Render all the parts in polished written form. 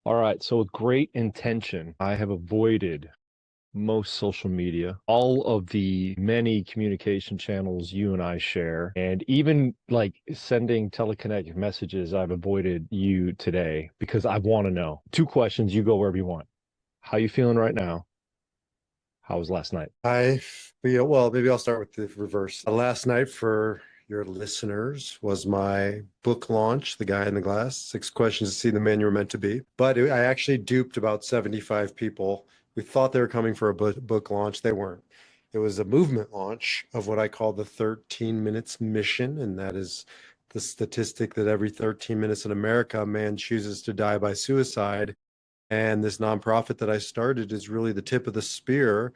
All right. So with great intention, I have avoided most social media, all of the many communication channels you and I share, and even like sending telekinetic messages. I've avoided you today because I want to know. Two questions, you go wherever you want. How you feeling right now? How was last night? I feel, well, maybe I'll start with the reverse. Last night for your listeners was my book launch, The Guy in the Glass, 6 questions to see the man you were meant to be. I actually duped about 75 people who thought they were coming for a book launch. They weren't. It was a movement launch of what I call the 13 minutes mission. And that is the statistic that every 13 minutes in America, a man chooses to die by suicide. And this nonprofit that I started is really the tip of the spear.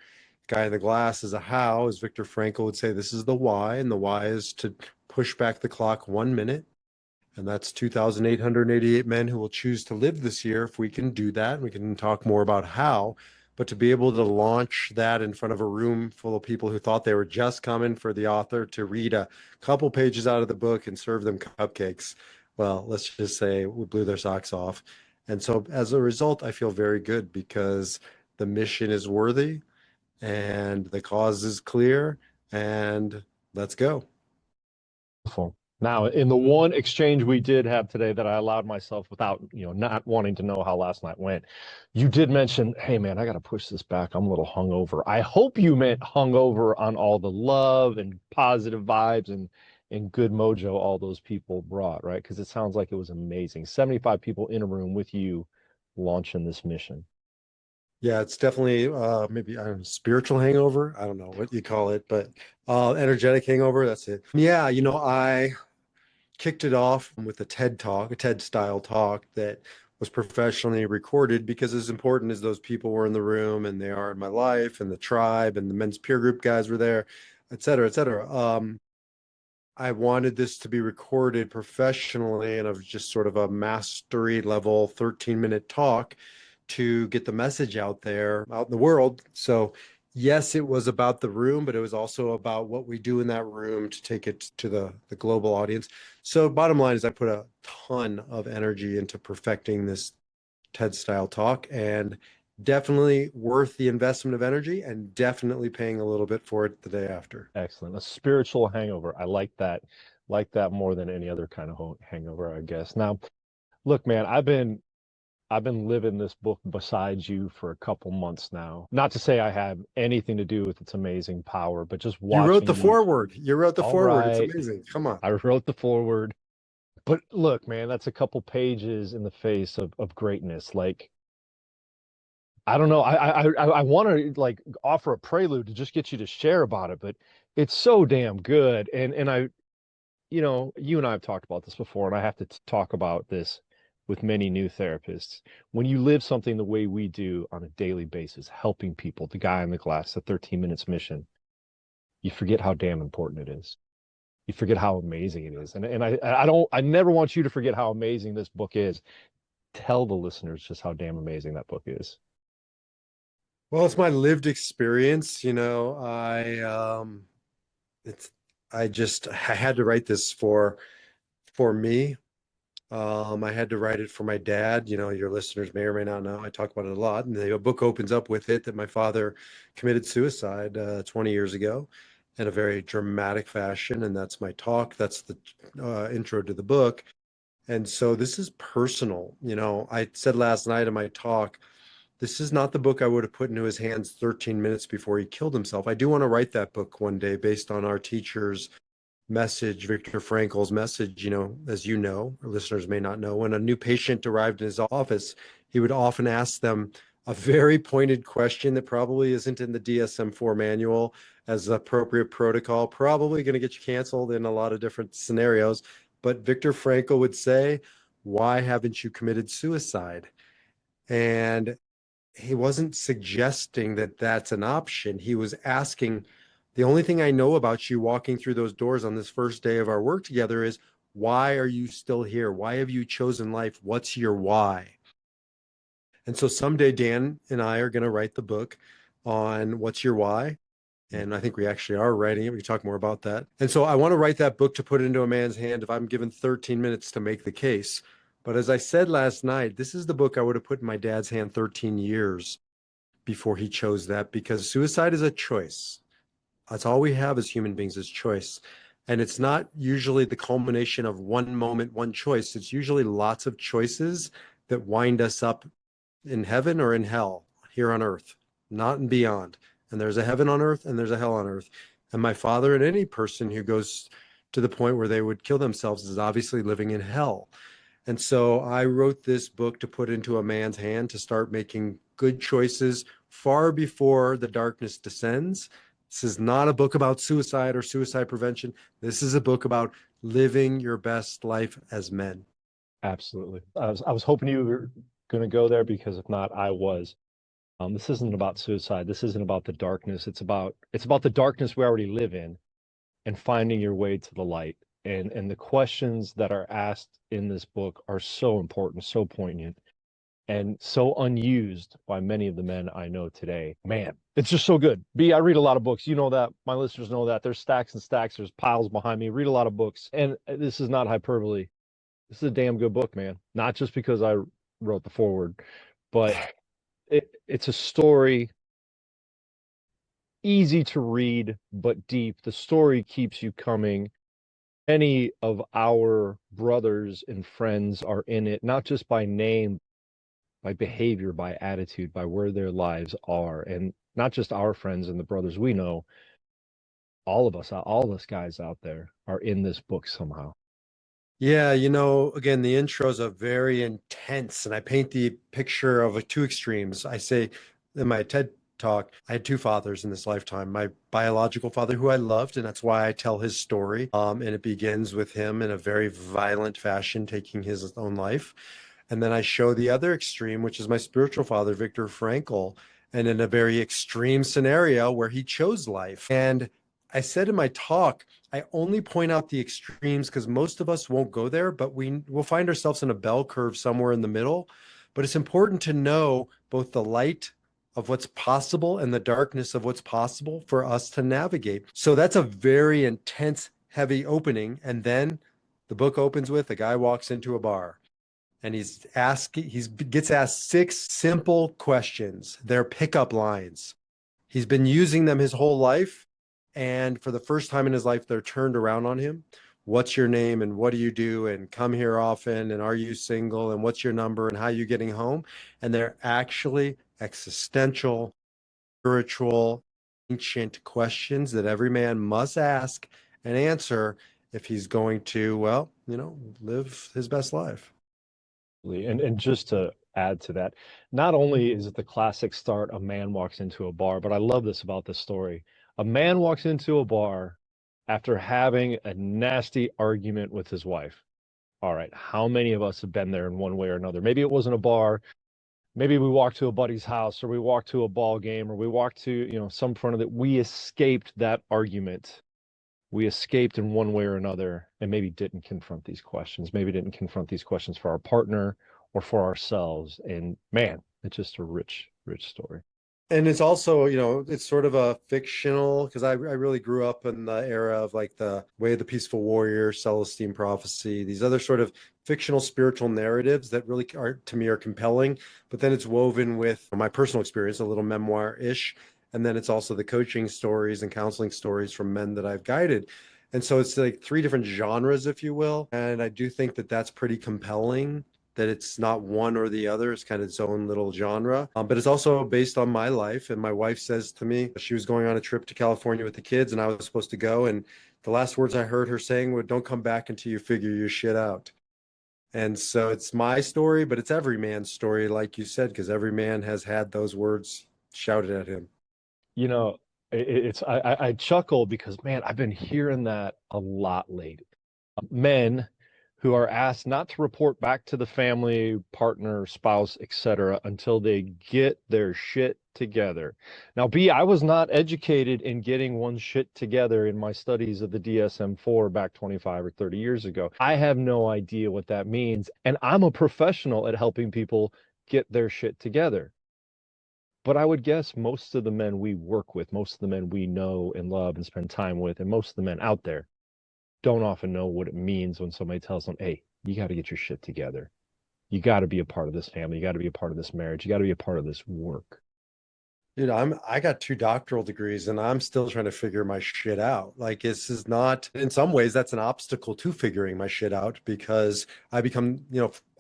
Guy in the glass is a how, as Viktor Frankl would say, this is the why. And the why is to push back the clock 1 minute. And that's 2,888 men who will choose to live this year if we can do that. We can talk more about how. But to be able to launch that in front of a room full of people who thought they were just coming for the author to read a couple pages out of the book and serve them cupcakes, well, let's just say we blew their socks off. And so as a result, I feel very good because the mission is worthy and the cause is clear, and let's go. Wonderful. Now, in the one exchange we did have today that I allowed myself without, not wanting to know how last night went, you did mention, hey man, I got to push this back. I'm a little hungover. I hope you meant hungover on all the love and positive vibes and good mojo all those people brought, right? Because it sounds like it was amazing. 75 people in a room with you launching this mission. Yeah, it's definitely maybe I don't know, spiritual hangover. I don't know what you call it, but energetic hangover, that's it. Yeah, I kicked it off with a TED talk, a TED style talk that was professionally recorded because as important as those people were in the room and they are in my life and the tribe and the men's peer group guys were there, et cetera, et cetera. I wanted this to be recorded professionally and of just sort of a mastery level 13-minute talk to get the message out there, out in the world. So, yes, it was about the room, but it was also about what we do in that room to take it to the global audience. So, bottom line is, I put a ton of energy into perfecting this TED style talk and definitely worth the investment of energy and definitely paying a little bit for it the day after. Excellent. A spiritual hangover. I like that. Like that more than any other kind of hangover, I guess. Now, look, man, I've been living this book beside you for a couple months now. Not to say I have anything to do with its amazing power, but just You wrote watching the you. foreword. You wrote the All foreword. It's right, amazing. Come on. I wrote the foreword. But look, man, that's a couple pages in the face of greatness. Like, I don't know. I want to like offer a prelude to just get you to share about it, but it's so damn good. And you and I have talked about this before, and I have to talk about this with many new therapists. When you live something the way we do on a daily basis, helping people, the guy in the glass, the 13 minutes mission, you forget how damn important it is. You forget how amazing it is. And I never want you to forget how amazing this book is. Tell the listeners just how damn amazing that book is. Well, it's my lived experience. It's I had to write this for me. I had to write it for my dad. Your listeners may or may not know. I talk about it a lot. And the book opens up with it that my father committed suicide 20 years ago in a very dramatic fashion. And that's my talk. That's the intro to the book. And so this is personal. I said last night in my talk, this is not the book I would have put into his hands 13 minutes before he killed himself. I do want to write that book one day based on our teacher's message, Viktor Frankl's message. As you know, our listeners may not know, when a new patient arrived in his office, he would often ask them a very pointed question that probably isn't in the DSM-4 manual as appropriate protocol, probably going to get you canceled in a lot of different scenarios. But Viktor Frankl would say, why haven't you committed suicide? And he wasn't suggesting that that's an option. He was asking, the only thing I know about you walking through those doors on this first day of our work together is, why are you still here? Why have you chosen life? What's your why? And so someday Dan and I are going to write the book on what's your why. And I think we actually are writing it. We can talk more about that. And so I want to write that book to put it into a man's hand if I'm given 13 minutes to make the case. But as I said last night, this is the book I would have put in my dad's hand 13 years before he chose that, because suicide is a choice. That's all we have as human beings is choice. And it's not usually the culmination of one moment, one choice. It's usually lots of choices that wind us up in heaven or in hell here on earth, not and beyond. And there's a heaven on earth and there's a hell on earth. And my father and any person who goes to the point where they would kill themselves is obviously living in hell. And so I wrote this book to put into a man's hand to start making good choices far before the darkness descends. This is not a book about suicide or suicide prevention. This is a book about living your best life as men. Absolutely. I was hoping you were going to go there, because if not, I was. This isn't about suicide. This isn't about the darkness. It's about the darkness we already live in, and finding your way to the light. And the questions that are asked in this book are so important, so poignant, and so unused by many of the men I know today. Man, it's just so good. B, I read a lot of books. You know that. My listeners know that. There's stacks and stacks. There's piles behind me. Read a lot of books. And this is not hyperbole. This is a damn good book, man. Not just because I wrote the foreword, but it's a story, easy to read, but deep. The story keeps you coming. Many of our brothers and friends are in it, not just by name, by behavior, by attitude, by where their lives are. And not just our friends and the brothers we know, all of us guys out there are in this book somehow. Yeah, again, the intros are very intense, and I paint the picture of two extremes. I say in my TED talk, I had two fathers in this lifetime. My biological father, who I loved, and that's why I tell his story. And it begins with him in a very violent fashion, taking his own life. And then I show the other extreme, which is my spiritual father, Viktor Frankl, and in a very extreme scenario where he chose life. And I said in my talk, I only point out the extremes because most of us won't go there, but we will find ourselves in a bell curve somewhere in the middle. But it's important to know both the light of what's possible and the darkness of what's possible for us to navigate. So that's a very intense, heavy opening. And then the book opens with a guy walks into a bar and he gets asked six simple questions. They're pickup lines. He's been using them his whole life. And for the first time in his life, they're turned around on him. What's your name and what do you do? And come here often. And are you single? And what's your number? And how are you getting home? And they're actually existential, spiritual, ancient questions that every man must ask and answer if he's going to, well, live his best life. And just to add to that, not only is it the classic start, a man walks into a bar, but I love this about this story. A man walks into a bar after having a nasty argument with his wife. All right, how many of us have been there in one way or another? Maybe it wasn't a bar. Maybe we walked to a buddy's house, or we walked to a ball game, or we walked to, some front of it. We escaped that argument. We escaped in one way or another, and maybe didn't confront these questions, maybe didn't confront these questions for our partner or for ourselves. And man, it's just a rich, rich story. And it's also, it's sort of a fictional, because I really grew up in the era of like the Way of the Peaceful Warrior, Celestine Prophecy, these other sort of fictional spiritual narratives that really are, to me, are compelling. But then it's woven with my personal experience, a little memoir-ish. And then it's also the coaching stories and counseling stories from men that I've guided. And so it's like three different genres, if you will. And I do think that that's pretty compelling, that it's not one or the other. It's kind of its own little genre. But it's also based on my life. And my wife says to me, she was going on a trip to California with the kids, and I was supposed to go. And the last words I heard her saying were, "Don't come back until you figure your shit out." And so it's my story, but it's every man's story, like you said, because every man has had those words shouted at him. You know, I chuckle because, man, I've been hearing that a lot lately. Men who are asked not to report back to the family, partner, spouse, etc., until they get their shit together. Now, B, I was not educated in getting one's shit together in my studies of the DSM-4 back 25 or 30 years ago. I have no idea what that means, and I'm a professional at helping people get their shit together. But I would guess most of the men we work with, most of the men we know and love and spend time with, and most of the men out there don't often know what it means when somebody tells them, "Hey, you got to get your shit together." you got to be a part of this family. You got to be a part of this marriage. You got to be a part of this work. Dude, I got two doctoral degrees and I'm still trying to figure my shit out. Like this is not, in some ways, that's an obstacle to figuring my shit out because I become,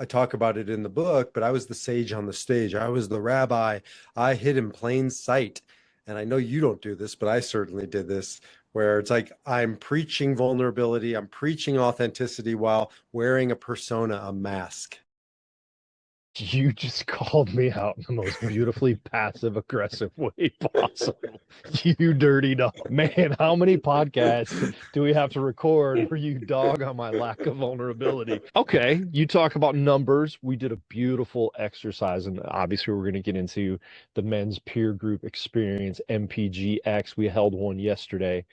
I talk about it in the book, but I was the sage on the stage. I was the rabbi. I hid in plain sight. And I know you don't do this, but I certainly did this, where it's like I'm preaching vulnerability, I'm preaching authenticity while wearing a persona, a mask. You just called me out in the most beautifully passive aggressive way possible. You dirty dog. Man, how many podcasts do we have to record where you dog on my lack of vulnerability? Okay, you talk about numbers. We did a beautiful exercise, and obviously, we're going to get into the men's peer group experience, MPGX. We held one yesterday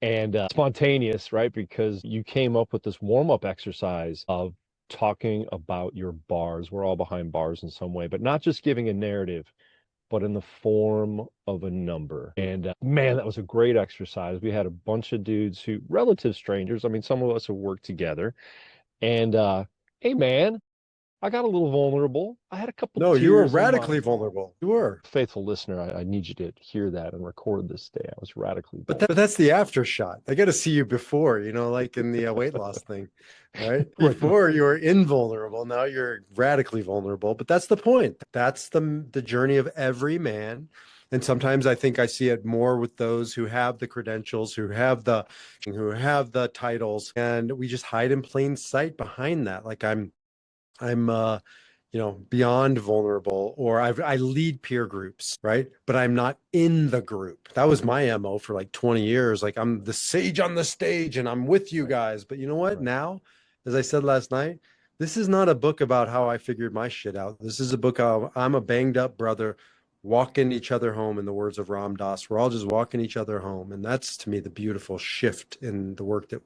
and spontaneous, right? Because you came up with this warm-up exercise of talking about your bars. We're all behind bars in some way, but not just giving a narrative, but in the form of a number. And man, that was a great exercise. We had a bunch of dudes who, relative strangers. I mean, some of us have worked together. And hey, man, I got a little vulnerable. I had a couple No, you were tears in my radically vulnerable. You were. faithful listener. I need you to hear that and record this day. I was radically But vulnerable. that's the after shot. I got to see you before, like in the weight loss thing, right? Right. Before you were invulnerable, now you're radically vulnerable. But that's the point. That's the journey of every man. And sometimes I think I see it more with those who have the credentials, who have the titles, and we just hide in plain sight behind that. Like I'm beyond vulnerable, or I lead peer groups, right? But I'm not in the group. That was my MO for like 20 years. Like I'm the sage on the stage and I'm with you Right. guys. But you know what? Right. Now, as I said last night, this is not a book about how I figured my shit out. This is a book of I'm a banged up brother walking each other home, in the words of Ram Dass. We're all just walking each other home. And that's to me the beautiful shift in the work that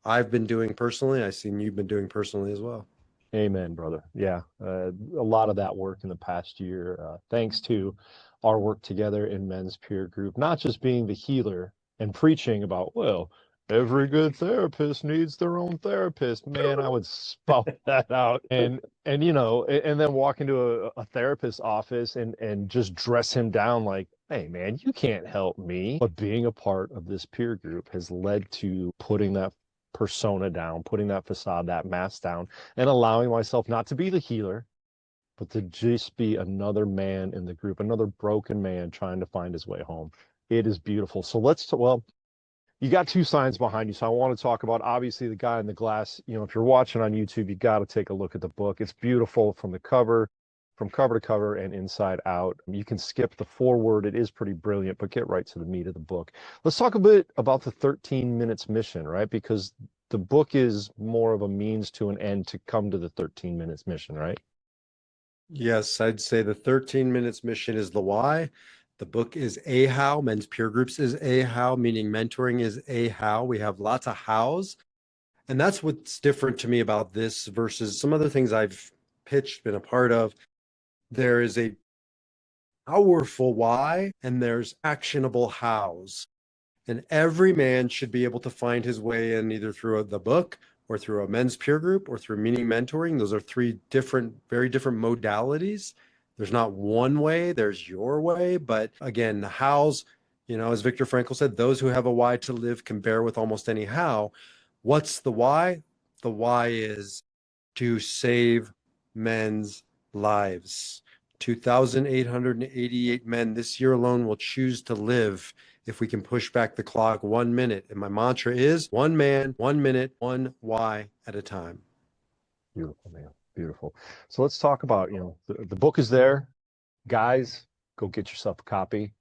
I've been doing personally. I've seen you've been doing personally as well. Amen, brother. Yeah, a lot of that work in the past year, thanks to our work together in men's peer group, not just being the healer and preaching about, well, every good therapist needs their own therapist. Man, I would spout that out and and then walk into a therapist's office and just dress him down like, hey, man, you can't help me. But being a part of this peer group has led to putting that persona down, putting that facade, that mask down and allowing myself not to be the healer, but to just be another man in the group, another broken man trying to find his way home. It is beautiful. So well, you got two signs behind you. So I want to talk about obviously the guy in the glass. If you're watching on YouTube, you got to take a look at the book. It's beautiful from cover to cover and inside out. You can skip the foreword. It is pretty brilliant, but get right to the meat of the book. Let's talk a bit about the 13 minutes mission, right? Because the book is more of a means to an end to come to the 13 minutes mission, right? Yes, I'd say the 13 minutes mission is the why. The book is a how. Men's peer groups is a how, meaning mentoring is a how. We have lots of hows. And that's what's different to me about this versus some other things I've pitched, been a part of. There is a powerful why and there's actionable hows. And every man should be able to find his way in either through the book or through a men's peer group or through meaning mentoring. Those are three different, very different modalities. There's not one way, there's your way. But again, the hows, as Viktor Frankl said, those who have a why to live can bear with almost any how. What's the why? The why is to save men's lives. 2,888 men this year alone will choose to live if we can push back the clock 1 minute. And my mantra is 1 man, 1 minute, one why at a time. Beautiful, man. Beautiful. So let's talk about, the book is there. Guys, go get yourself a copy.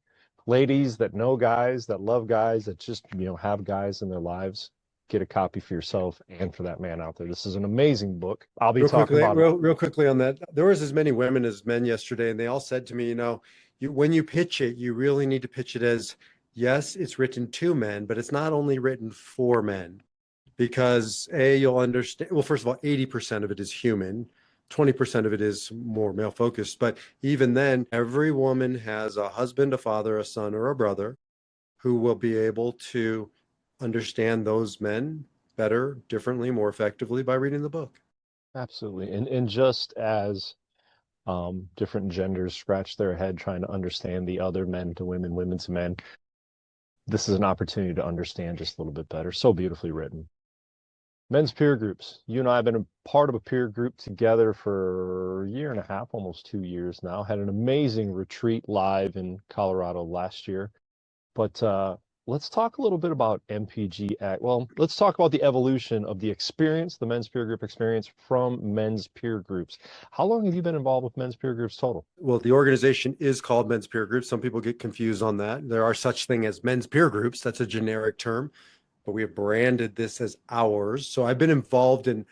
Ladies that know guys, that love guys, that just, have guys in their lives, get a copy for yourself and for that man out there. This is an amazing book. I'll be Real talking quickly, about it. real quickly on that. There was as many women as men yesterday, and they all said to me, when you pitch it, you really need to pitch it as, yes, it's written to men, but it's not only written for men. Because you'll understand, well, first of all, 80% of it is human, 20% of it is more male focused. But even then, every woman has a husband, a father, a son, or a brother who will be able to understand those men better, differently, more effectively by reading the book. Absolutely. And just as different genders scratch their head trying to understand the other, men to women, women to men, this is an opportunity to understand just a little bit better. So beautifully written. Men's peer groups. You and I have been a part of a peer group together for a year and a half, almost 2 years now. Had an amazing retreat live in Colorado last year. But let's talk a little bit about MPG Act. Well, let's talk about the evolution of the experience, the men's peer group experience from men's peer groups. How long have you been involved with men's peer groups total? Well, the organization is called Men's Peer Groups. Some people get confused on that. There are such thing as men's peer groups. That's a generic term, but we have branded this as ours. So I've been involved in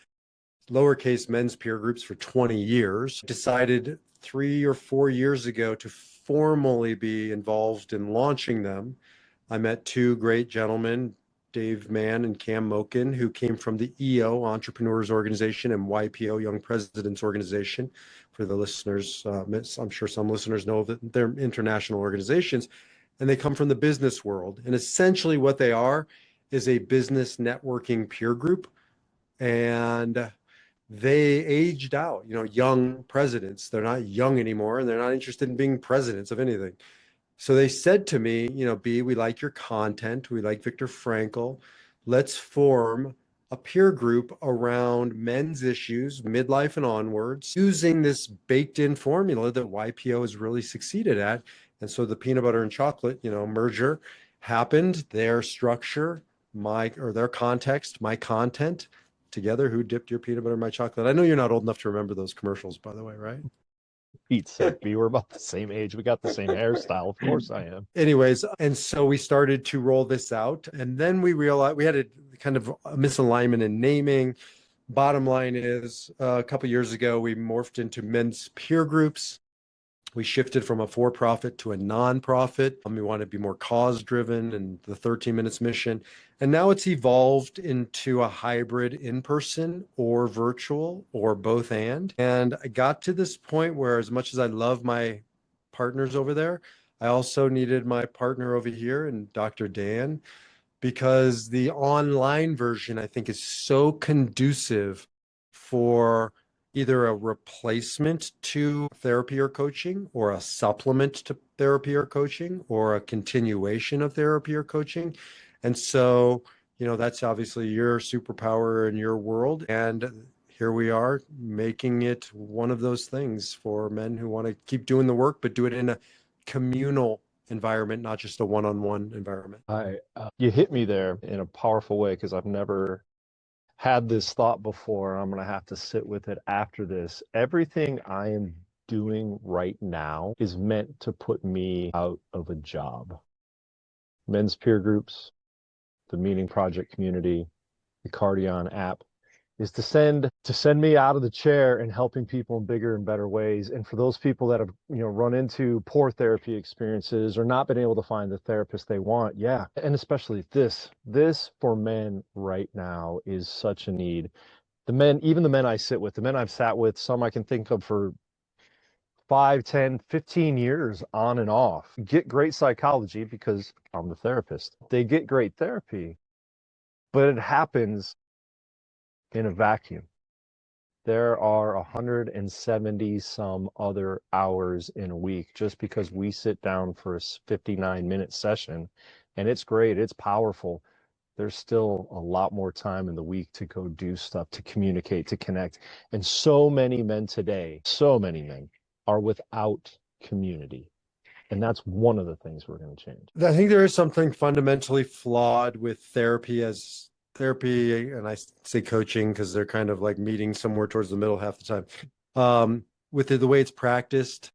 lowercase men's peer groups for 20 years. Decided 3 or 4 years ago to formally be involved in launching them. I met two great gentlemen, Dave Mann and Cam Mokin, who came from the EO Entrepreneurs Organization and YPO Young Presidents Organization. For the listeners, I'm sure some listeners know that they're international organizations, and they come from the business world. And essentially, what they are is a business networking peer group. And they aged out, young presidents. They're not young anymore, and they're not interested in being presidents of anything. So they said to me, B, we like your content. We like Viktor Frankl. Let's form a peer group around men's issues, midlife and onwards, using this baked in formula that YPO has really succeeded at. And so the peanut butter and chocolate, merger happened, their structure, their context, my content together. Who dipped your peanut butter in my chocolate? I know you're not old enough to remember those commercials, by the way, right? Pete sick. We were about the same age. We got the same hairstyle. Of course I am. Anyways, and so we started to roll this out. And then we realized we had a kind of a misalignment in naming. Bottom line is, a couple years ago, we morphed into men's peer groups. We shifted from a for-profit to a non-profit. We want to be more cause-driven and the 13 Minutes mission. And now it's evolved into a hybrid in-person or virtual or both and. And I got to this point where, as much as I love my partners over there, I also needed my partner over here and Dr. Dan, because the online version, I think, is so conducive for either a replacement to therapy or coaching, or a supplement to therapy or coaching, or a continuation of therapy or coaching. And so, that's obviously your superpower in your world. And here we are making it one of those things for men who want to keep doing the work, but do it in a communal environment, not just a one-on-one environment. You hit me there in a powerful way because I've never had this thought before. I'm going to have to sit with it after this. Everything I am doing right now is meant to put me out of a job. Men's peer groups, the Meaning Project community, the Cardion app is to send me out of the chair and helping people in bigger and better ways. And for those people that have, run into poor therapy experiences or not been able to find the therapist they want, yeah. And especially this for men right now is such a need. The men, even the men I sit with, the men I've sat with, some I can think of for 5, 10, 15 years on and off, get great psychology because I'm the therapist. They get great therapy, but it happens in a vacuum. There are 170 some other hours in a week just because we sit down for a 59-minute session, and it's great, it's powerful. There's still a lot more time in the week to go do stuff, to communicate, to connect. And so many men today, so many men are without community. And that's one of the things we're going to change. I think there is something fundamentally flawed with therapy as therapy, and I say coaching because they're kind of like meeting somewhere towards the middle half the time. With the way it's practiced,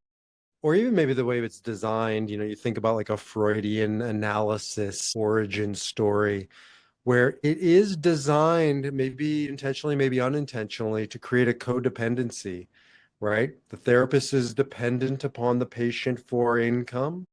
or even maybe the way it's designed, you think about like a Freudian analysis origin story, where it is designed, maybe intentionally, maybe unintentionally, to create a codependency, right? The therapist is dependent upon the patient for income,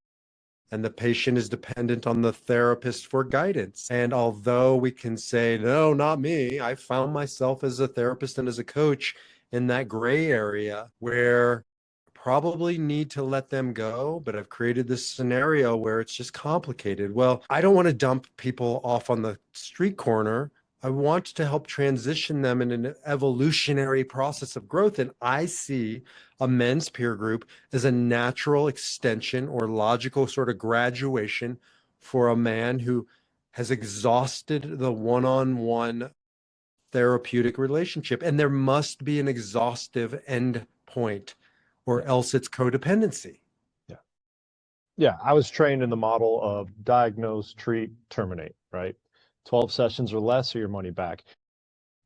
and the patient is dependent on the therapist for guidance. And although we can say, no, not me, I found myself as a therapist and as a coach in that gray area where I probably need to let them go, but I've created this scenario where it's just complicated. Well, I don't want to dump people off on the street corner I want to help transition them in an evolutionary process of growth. And I see a men's peer group as a natural extension or logical sort of graduation for a man who has exhausted the one-on-one therapeutic relationship. And there must be an exhaustive end point, or Yeah. else it's codependency. Yeah. Yeah. I was trained in the model of diagnose, treat, terminate, right? 12 sessions or less or your money back.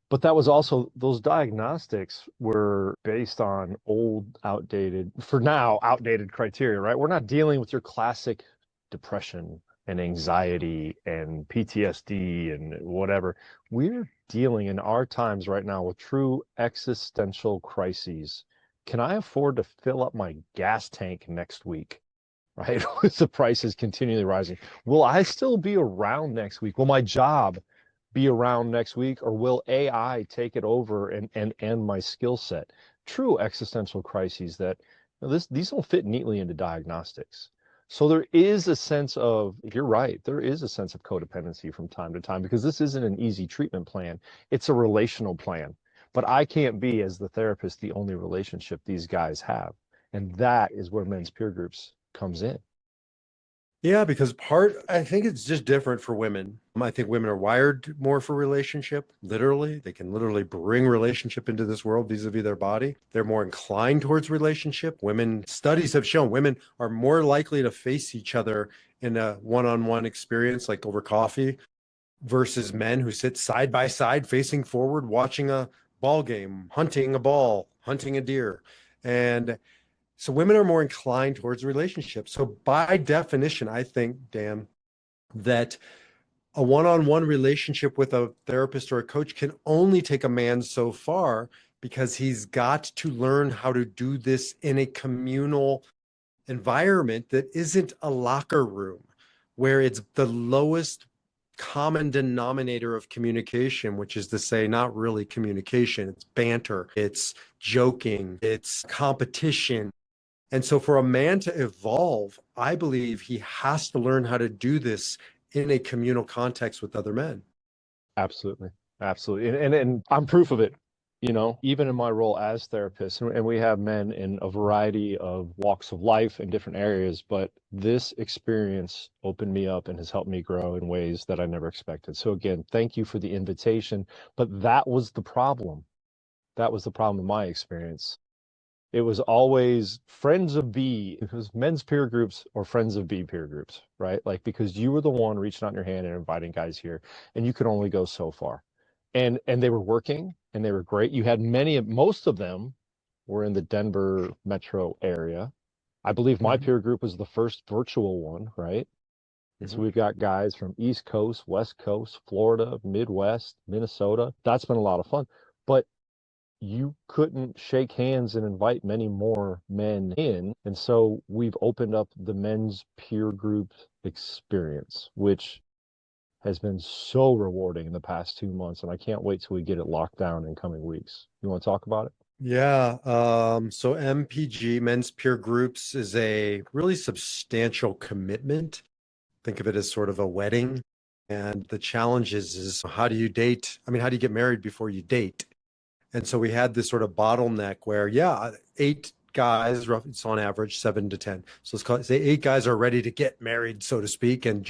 But that was also, those diagnostics were based on old, outdated, for now, outdated criteria, right? We're not dealing with your classic depression and anxiety and PTSD and whatever. We're dealing in our times right now with true existential crises. Can I afford to fill up my gas tank next week? Right? With the prices continually rising. Will I still be around next week? Will my job be around next week, or will AI take it over and end my skill set? True existential crises that these don't fit neatly into diagnostics. So there is a sense of, you're right, there is a sense of codependency from time to time because this isn't an easy treatment plan. It's a relational plan. But I can't be, as the therapist, the only relationship these guys have. And that is where men's peer groups comes in. Yeah, because I think it's just different for women. I think women are wired more for relationship, literally. They can literally bring relationship into this world vis-a-vis their body. They're more inclined towards relationship. Studies have shown women are more likely to face each other in a one-on-one experience, like over coffee, versus men who sit side by side, facing forward, watching a ball game, hunting a ball, hunting a deer. And so women are more inclined towards relationships. So by definition, I think, Dan, that a one-on-one relationship with a therapist or a coach can only take a man so far because he's got to learn how to do this in a communal environment that isn't a locker room, where it's the lowest common denominator of communication, which is to say, not really communication. It's banter, it's joking, it's competition. And so, for a man to evolve, I believe he has to learn how to do this in a communal context with other men. Absolutely. Absolutely. And I'm proof of it, even in my role as therapist. And we have men in a variety of walks of life in different areas, but this experience opened me up and has helped me grow in ways that I never expected. So again, thank you for the invitation. But that was the problem. That was the problem in my experience. It was always friends of B, it was men's peer groups or friends of B peer groups, right? Like, because you were the one reaching out your hand and inviting guys here, and you could only go so far. And they were working and they were great. You had most of them were in the Denver metro area. I believe my Mhm, peer group was the first virtual one, right? And so mhm. we've got guys from East Coast, West Coast, Florida, Midwest, Minnesota. That's been a lot of fun. But you couldn't shake hands and invite many more men in. And so we've opened up the men's peer group experience, which has been so rewarding in the past 2 months. And I can't wait till we get it locked down in coming weeks. You want to talk about it? Yeah. So MPG, men's peer groups, is a really substantial commitment. Think of it as sort of a wedding. And the challenge is how do you date? I mean, how do you get married before you date? And so we had this sort of bottleneck where, yeah, 8 guys, roughly, it's on average 7 to 10. So say 8 guys are ready to get married, so to speak, and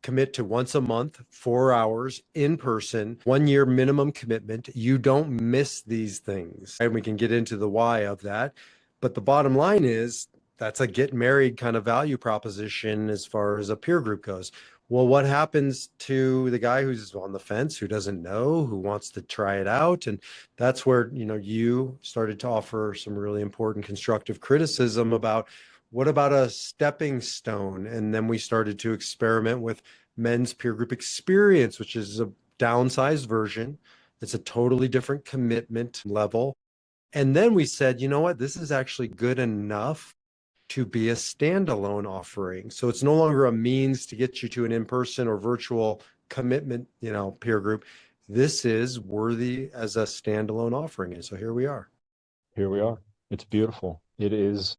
commit to once a month, 4 hours in person, 1 year minimum commitment. You don't miss these things. And we can get into the why of that. But the bottom line is that's a get married kind of value proposition as far as a peer group goes. Well, what happens to the guy who's on the fence, who doesn't know, who wants to try it out? And that's where, you started to offer some really important constructive criticism about what about a stepping stone? And then we started to experiment with men's peer group experience, which is a downsized version. It's a totally different commitment level. And then we said, you know what, this is actually good enough to be a standalone offering. So it's no longer a means to get you to an in-person or virtual commitment, peer group. This is worthy as a standalone offering. And so here we are. Here we are. It's beautiful. It is.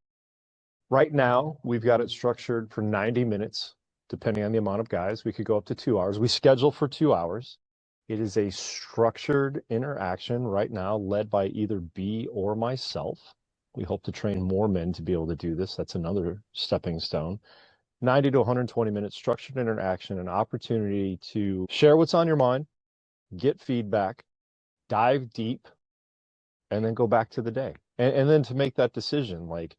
Right now, we've got it structured for 90 minutes, depending on the amount of guys. We could go up to 2 hours. We schedule for 2 hours. It is a structured interaction right now led by either B or myself. We hope to train more men to be able to do this. That's another stepping stone. 90 to 120 minutes structured interaction, an opportunity to share what's on your mind, get feedback, dive deep, and then go back to the day. And then to make that decision, like,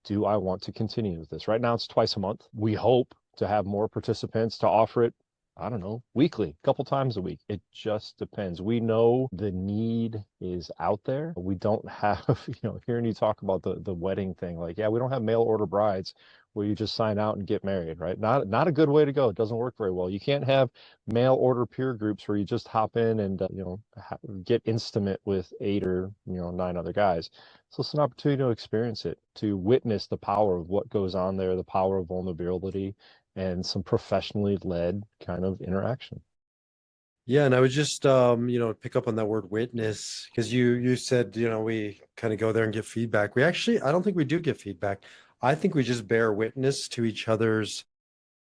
do I want to continue with this? Right now it's twice a month. We hope to have more participants to offer it, I don't know, weekly, a couple times a week. It just depends. We know the need is out there. We don't have, hearing you talk about the wedding thing, like, yeah, we don't have mail order brides where you just sign out and get married, right? Not a good way to go. It doesn't work very well. You can't have mail order peer groups where you just hop in and get intimate with 8 or 9 other guys. So it's an opportunity to experience it, to witness the power of what goes on there, the power of vulnerability, and some professionally led kind of interaction. Yeah, and I would just pick up on that word witness because you said, we kind of go there and get feedback. We actually, I don't think we do get feedback. I think we just bear witness to each other's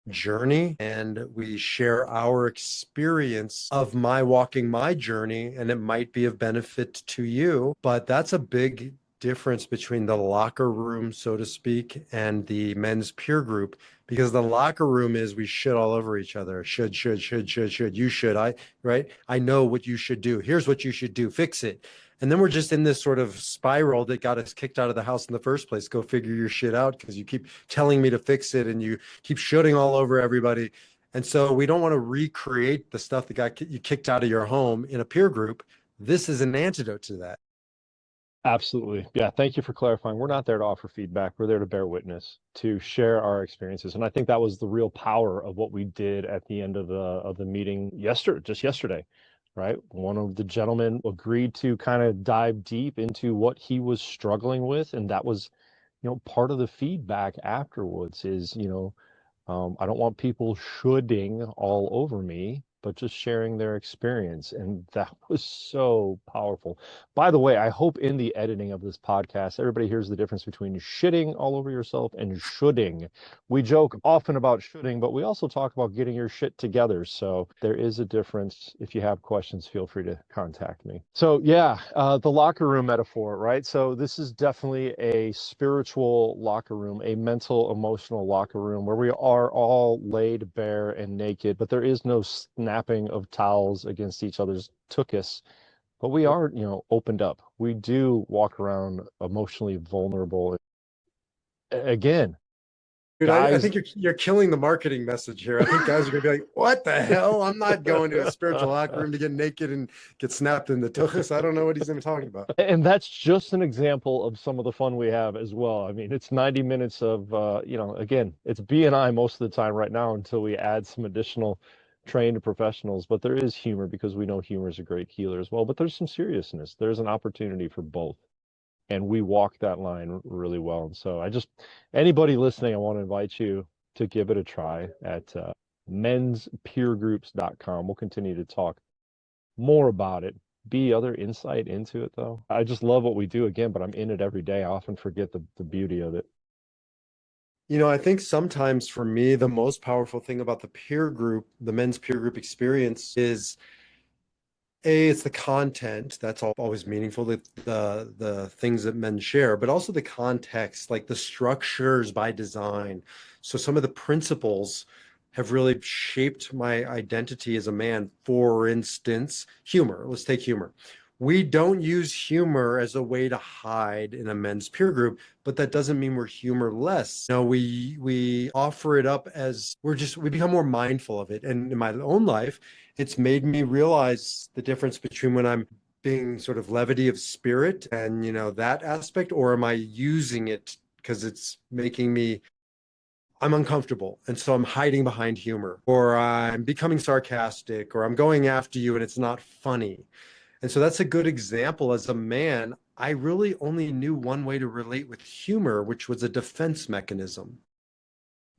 journey and we share our experience of my walking my journey, and it might be of benefit to you, but that's a big difference between the locker room, so to speak, and the men's peer group, because the locker room is we shit all over each other. Should, you should, right? I know what you should do. Here's what you should do. Fix it. And then we're just in this sort of spiral that got us kicked out of the house in the first place. Go figure your shit out because you keep telling me to fix it and you keep shooting all over everybody. And so we don't want to recreate the stuff that got you kicked out of your home in a peer group. This is an antidote to that. Absolutely. Yeah. Thank you for clarifying. We're not there to offer feedback. We're there to bear witness, to share our experiences. And I think that was the real power of what we did at the end of the meeting yesterday, right? One of the gentlemen agreed to kind of dive deep into what he was struggling with. And that was, part of the feedback afterwards is, I don't want people shoulding all over me, but just sharing their experience. And that was so powerful. By the way, I hope in the editing of this podcast, everybody hears the difference between shitting all over yourself and shoulding. We joke often about shoulding, but we also talk about getting your shit together. So there is a difference. If you have questions, feel free to contact me. So yeah, the locker room metaphor, right? So this is definitely a spiritual locker room, a mental, emotional locker room where we are all laid bare and naked, but there is no snapping of towels against each other's tuchus. But we are, opened up. We do walk around emotionally vulnerable. Again, Dude, I guys, think you're killing the marketing message here. I think guys are gonna be like, "What the hell? I'm not going to a spiritual locker room to get naked and get snapped in the tuchus. I don't know what he's even talking about." and that's just an example of some of the fun we have as well. I mean, it's 90 minutes of, again, it's B and I most of the time right now until we add some additional trained professionals. But there is humor because we know humor is a great healer as well. But there's some seriousness. There's an opportunity for both. And we walk that line really well. And so anybody listening, I want to invite you to give it a try at menspeergroups.com. We'll continue to talk more about it. Be other insight into it though. I just love what we do again, but I'm in it every day. I often forget the beauty of it. I think sometimes for me, the most powerful thing about the peer group, the men's peer group experience is it's the content that's always meaningful, the things that men share, but also the context, like the structures by design. So some of the principles have really shaped my identity as a man. For instance, humor. Let's take humor. We don't use humor as a way to hide in a men's peer group, but that doesn't mean we're humorless. No, we offer it up as we become more mindful of it. And in my own life, it's made me realize the difference between when I'm being sort of levity of spirit and that aspect, or am I using it because it's making me I'm uncomfortable. And so I'm hiding behind humor, or I'm becoming sarcastic, or I'm going after you and it's not funny. And so that's a good example. As a man, I really only knew one way to relate with humor, which was a defense mechanism.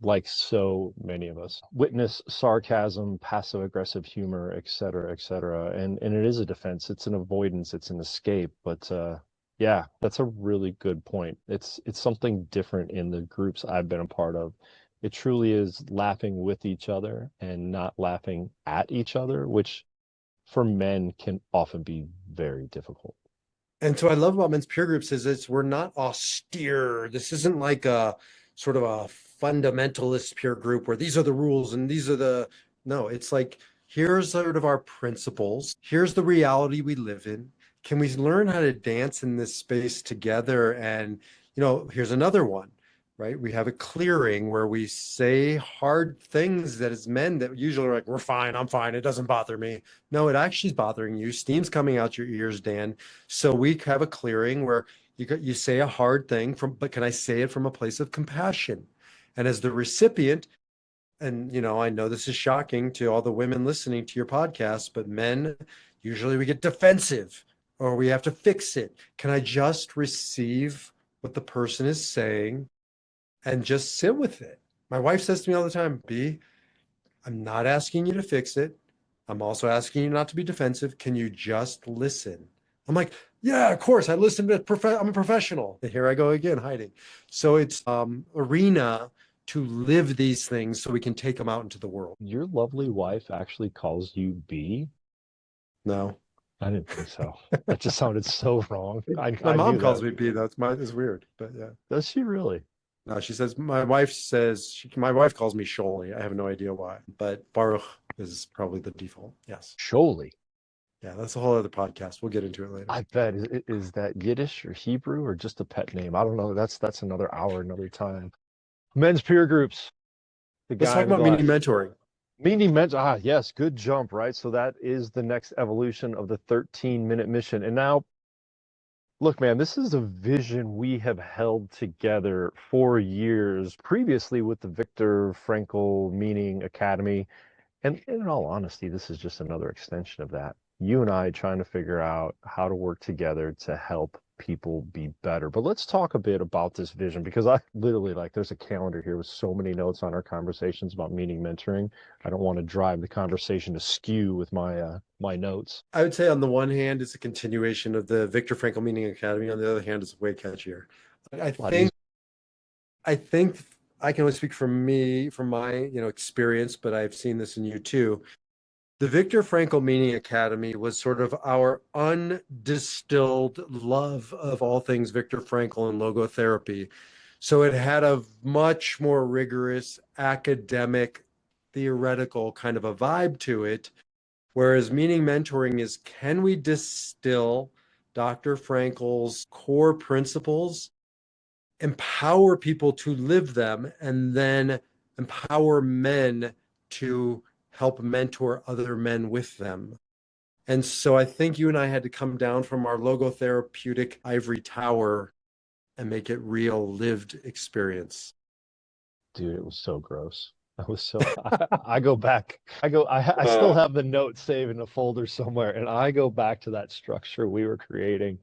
Like so many of us witness sarcasm, passive aggressive humor, et cetera, et cetera. And it is a defense, it's an avoidance, it's an escape. But yeah, that's a really good point. It's something different in the groups I've been a part of. It truly is laughing with each other and not laughing at each other, which for men can often be very difficult. And so I love about men's peer groups is we're not austere. This isn't like a sort of a fundamentalist peer group where these are the rules and these are the no, it's like here's sort of our principles. Here's the reality we live in. Can we learn how to dance in this space together? And here's another one, right? We have a clearing where we say hard things that as men that usually are like, we're fine, I'm fine, it doesn't bother me. No, it actually is bothering you. Steam's coming out your ears, Dan. So we have a clearing where you say a hard thing but can I say it from a place of compassion? And as the recipient, and I know this is shocking to all the women listening to your podcast, but men, usually we get defensive or we have to fix it. Can I just receive what the person is saying and just sit with it? My wife says to me all the time, B, I'm not asking you to fix it. I'm also asking you not to be defensive. Can you just listen? I'm like, yeah, of course. I listen to I'm a professional. And here I go again, hiding. So it's arena to live these things so we can take them out into the world. Your lovely wife actually calls you B? No. I didn't think so. That just sounded so wrong. My I mom knew calls that. me B, though. It's weird, but yeah. Does she really? No, she says my wife calls me Sholey. I have no idea why, but Baruch is probably the default. Yes. Surely. Yeah, that's a whole other podcast. We'll get into it later. I bet. Is that Yiddish or Hebrew or just a pet name? I don't know. That's another hour, another time. Men's peer groups. The Let's guy talk in the about meaning glass. mentoring. Meaning meant, yes, good jump, right? So that is the next evolution of the 13-minute mission. And now, look, man, this is a vision we have held together for years, previously with the Viktor Frankl Meaning Academy. And in all honesty, this is just another extension of that. You and I trying to figure out how to work together to help people be better. But let's talk a bit about this vision because I literally there's a calendar here with so many notes on our conversations about meaning mentoring. I don't want to drive the conversation askew with my notes. I would say on the one hand, it's a continuation of the Viktor Frankl Meaning Academy. On the other hand, it's way catchier. I A lot easier. think I think I can only speak from me, from my, experience, but I've seen this in you too. The Viktor Frankl Meaning Academy was sort of our undistilled love of all things Viktor Frankl and logotherapy. So it had a much more rigorous academic, theoretical kind of a vibe to it. Whereas meaning mentoring is, can we distill Dr. Frankl's core principles, empower people to live them, and then empower men to help mentor other men with them? And so I think you and I had to come down from our logotherapeutic ivory tower and make it real lived experience. Dude, it was so gross. I was so I go back. I still have the notes saved in a folder somewhere, and I go back to that structure we were creating.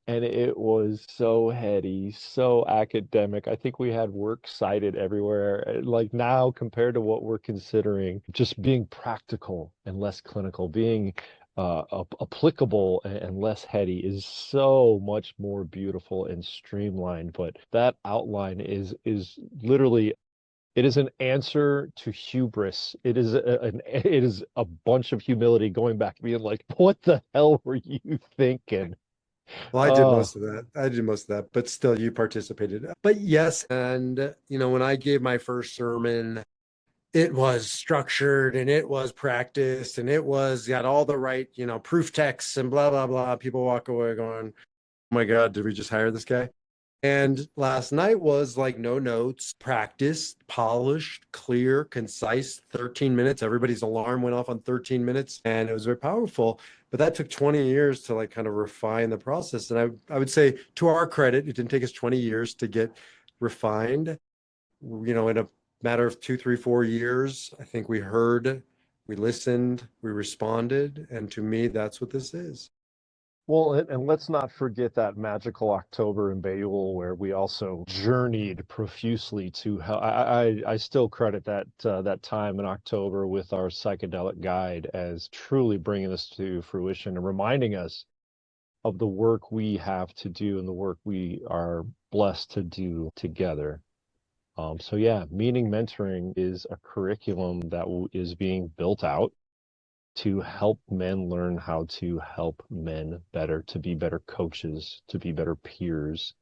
And it was so heady, so academic. I think we had works cited everywhere. Like now, compared to what we're considering, just being practical and less clinical, being applicable and less heady is so much more beautiful and streamlined. But that outline is literally it is an answer to hubris. It is a bunch of humility going back, being like, "What the hell were you thinking?" Well, I did Oh, most of that. I did most of that, but still you participated. But yes, and when I gave my first sermon, it was structured and it was practiced and it was got all the right, proof texts and blah blah blah. People walk away going, "Oh my God, did we just hire this guy?" And last night was like no notes, practiced, polished, clear, concise, 13 minutes. Everybody's alarm went off on 13 minutes and it was very powerful. But that took 20 years to kind of refine the process. And I would say to our credit, it didn't take us 20 years to get refined. In a matter of 2, 3, 4 years, I think we heard, we listened, we responded. And to me, that's what this is. well, and let's not forget that magical October in Beirut where we also journeyed profusely to hell. I still credit that time in October with our psychedelic guide as truly bringing this to fruition and reminding us of the work we have to do and the work we are blessed to do together. So yeah, meaning mentoring is a curriculum that is being built out. to help men learn how to help men better, to be better coaches, to be better peers,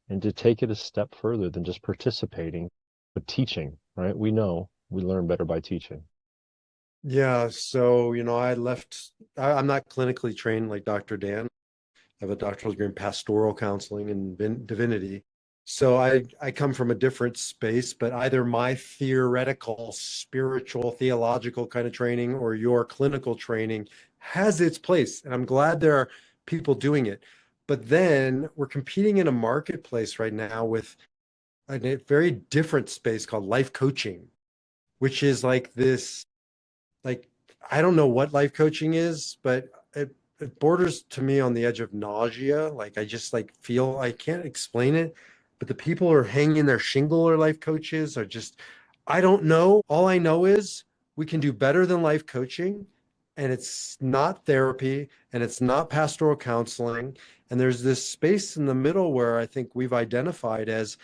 and to take it a step further than just participating, but teaching, right? We know we learn better by teaching. Yeah, so I'm not clinically trained like Dr. Dan. I have a doctoral degree in pastoral counseling and divinity. So I come from a different space, but either my theoretical, spiritual, theological kind of training or your clinical training has its place. And I'm glad there are people doing it. But then we're competing in a marketplace right now with a very different space called life coaching, which is like this, like, I don't know what life coaching is, but it borders to me on the edge of nausea. Like I just like feel I can't explain it, but the people who are hanging their shingle or life coaches are just, I don't know. All I know is we can do better than life coaching, and it's not therapy and it's not pastoral counseling. And there's this space in the middle where I think we've identified as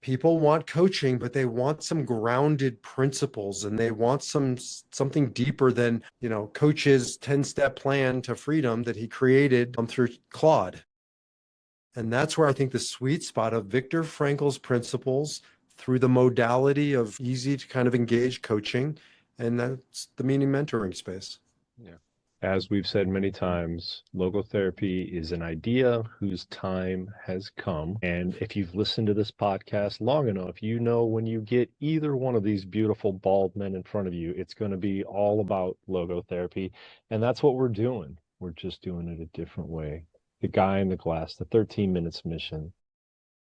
people want coaching, but they want some grounded principles and they want something deeper than, Coach's 10-step plan to freedom that he created through Claude. And that's where I think the sweet spot of Viktor Frankl's principles through the modality of easy to kind of engage coaching. And that's the meaning mentoring space. Yeah. As we've said many times, logotherapy is an idea whose time has come. And if you've listened to this podcast long enough, you know when you get either one of these beautiful bald men in front of you, it's going to be all about logotherapy. And that's what we're doing. We're just doing it a different way. The guy in the glass, the 13 minutes mission,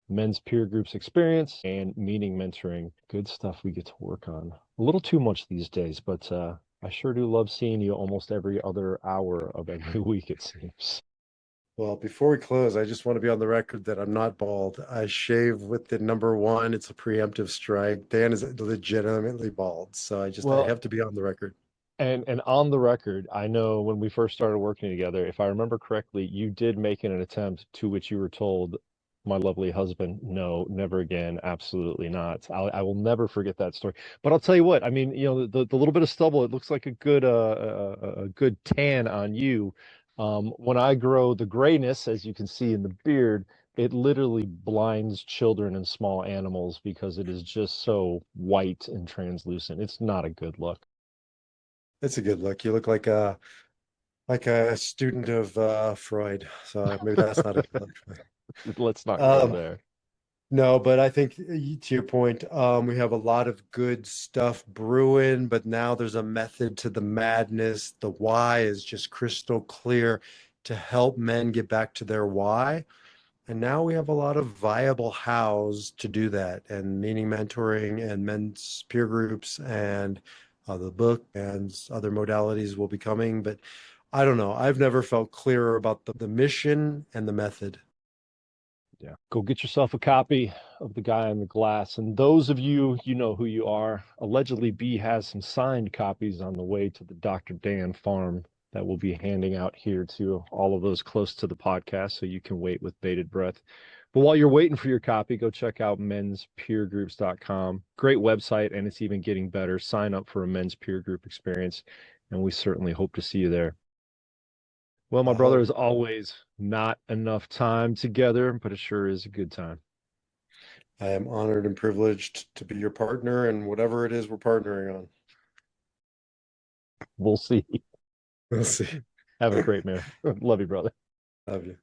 men's peer groups experience, and meaning mentoring. Good stuff we get to work on. A little too much these days, but I sure do love seeing you almost every other hour of every week, it seems. Well, before we close, I just want to be on the record that I'm not bald. I shave with the number one. It's a preemptive strike. Dan is legitimately bald. So I Well, have to be on the record. and on the record, I know when we first started working together, if I remember correctly, you did make an attempt to which you were told, my lovely husband, no, never again, absolutely not. I will never forget that story. But I'll tell you what, I mean, the little bit of stubble, it looks like a good tan on you. When I grow the grayness, as you can see in the beard, it literally blinds children and small animals because it is just so white and translucent. It's not a good look. It's a good look. You look like a student of Freud. So maybe that's not a good look. Let's not go Um, there. no, but I think to your point, we have a lot of good stuff brewing, but now there's a method to the madness. The why is just crystal clear to help men get back to their why. And now we have a lot of viable hows to do that, and meaning mentoring and men's peer groups and the book and other modalities will be coming. But I don't know. I've never felt clearer about the mission and the method. Yeah. Go get yourself a copy of The Guy in the Glass. And those of you, you know who you are. Allegedly, B has some signed copies on the way to the Dr. Dan farm that we'll be handing out here to all of those close to the podcast so you can wait with bated breath. But while you're waiting for your copy, go check out menspeergroups.com. Great website, and it's even getting better. Sign up for a men's peer group experience, and we certainly hope to see you there. Well, my I brother, hope as always, not enough time together, but it sure is a good time. I am honored and privileged to be your partner and whatever it is we're partnering on. We'll see. We'll see. Have a great man. Love you, brother. Love you.